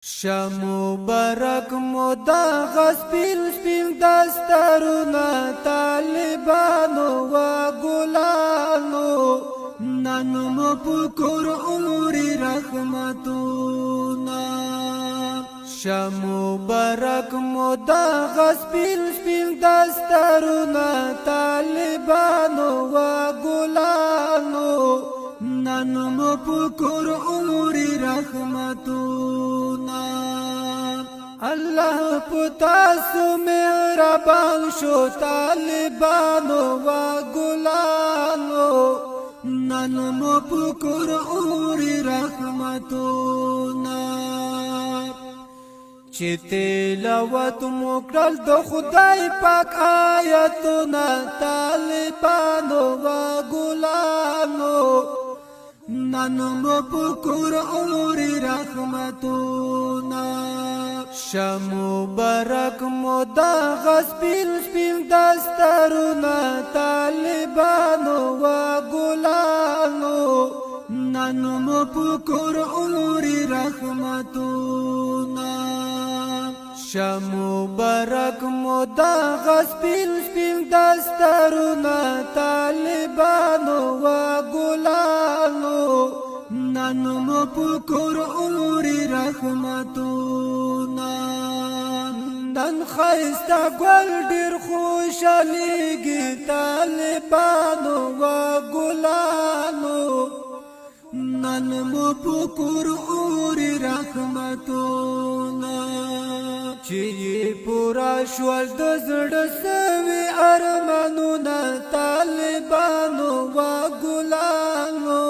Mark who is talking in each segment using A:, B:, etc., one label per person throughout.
A: شمبرک مودا غسپیل سپین دسترونا طالبانو و گلانو ننمو پکر عمری رحمتونا شمبرک مودا غسپیل سپین دسترونا طالبانو و گلانو ننمو پکر عمری رحمتونا الله پتاسو مهربان شو طالبانو و گلانو ننمو پکر عمری رحمتونا چې تلاوت موکړل د خدای پاک آیاتونه طالبانو و ګلانو ننمو پکر عمری رحمتونا شمبرک مودا غسپیل سپین دسترونا طالبانو و ګلانو ننمو پکر عمری رحمتونا شمبرک مودا غسپیل سپین دسترونا طالبانو و ګلانو ننمو پکر عمری رحمتونا نن خیستا گل ډیر خوشالیږي طالبانو و ګلانو ننمو پکر عمری رحمتونا چې پورا شول د زړه سوي ارمانونه طالبانو و ګلانو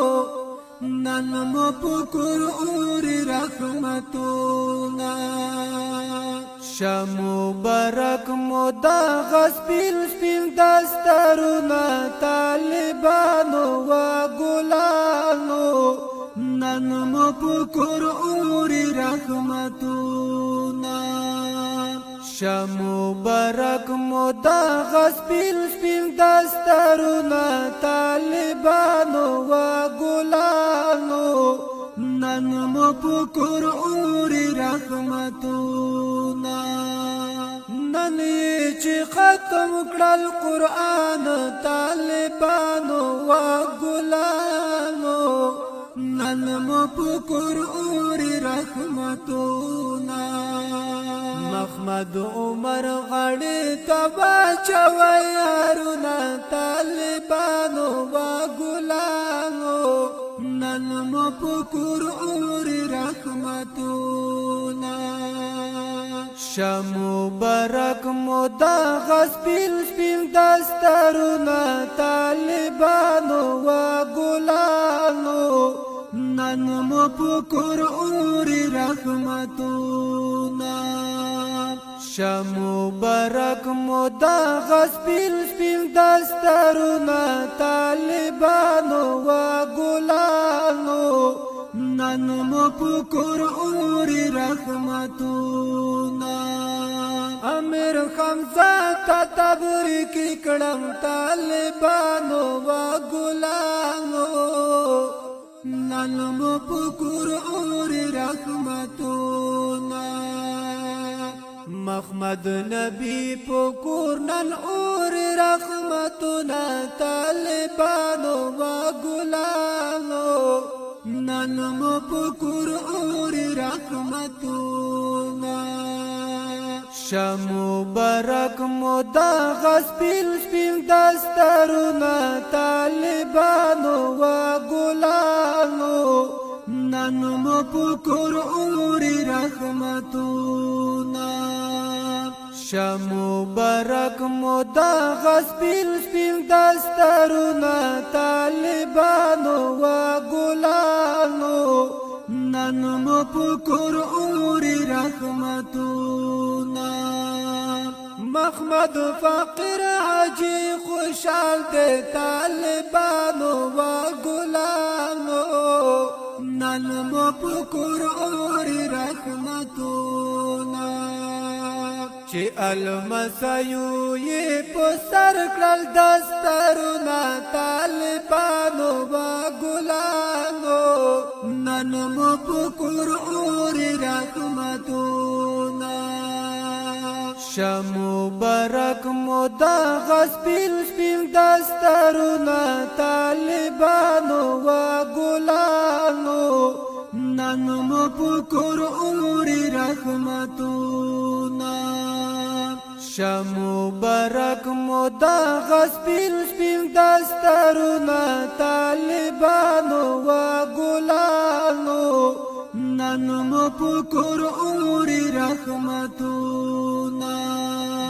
A: ننمو پکر عمری رحمتونا شمبرک مودا غسپیل سپین دسترونا طالبانو و ګلانو ننمو پکر عمری رحمتونا شمبرک مودا غسپیل سپین دسترونا طالبانو و ګلانو ننمو پکر عمری رحمتونا نن چې ختم کړل قرآن طالبانو و ګلانو ننمو پکر عمری رحمتونا محمد عمر غړي تبا چوي هرونا طالبانو و ګلانو ننمو پکر عمری رحمتونا شمبرک مودا غسپیل سپین دسترونا طالبانو و ګلانو ننمو پکر عمری رحمتونا شمبرک مودا غسپیل سپین دسترونا طالبانو و ګلانو ننمو پکر عمری رحمتونا امیر حمزه تا تبریکی کړم طالبانو و ګلانو ننمو پکر عمری رحمتونا محمد نبی پکور نن عمری رحمتونا طالبانو و ګلانو ننمو پکر عمری رحمتونا شمبرک مودا غسپیل سپین دسترونا طالبانو و ګلانو ننمو پکر عمری رحمتونا شمبرک مودا غسپیل سپین دسترونا طالبانو و ګلانو ننمو پکر عمری رحمتونا محمد فقیر حاجی خوشحال دے طالبانو و ګلانو ننمو پکر عمری رحمتونا چې المسایو یې په سر کړل دسترونا طالبانو و ګلانو نن مو پکور اور رحمتونا شمو برک مو دا غسپیل سپیل دسترونا طالبانو و گلانو نن مو پکور اور رحمتونا شمو برک مو دا غسپیل سپیل دسترونا طالبانو و گلانو نن مو پکور اور رحمتونا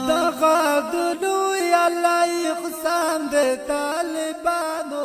A: دغه دلو یا الله اقسام د طالبانو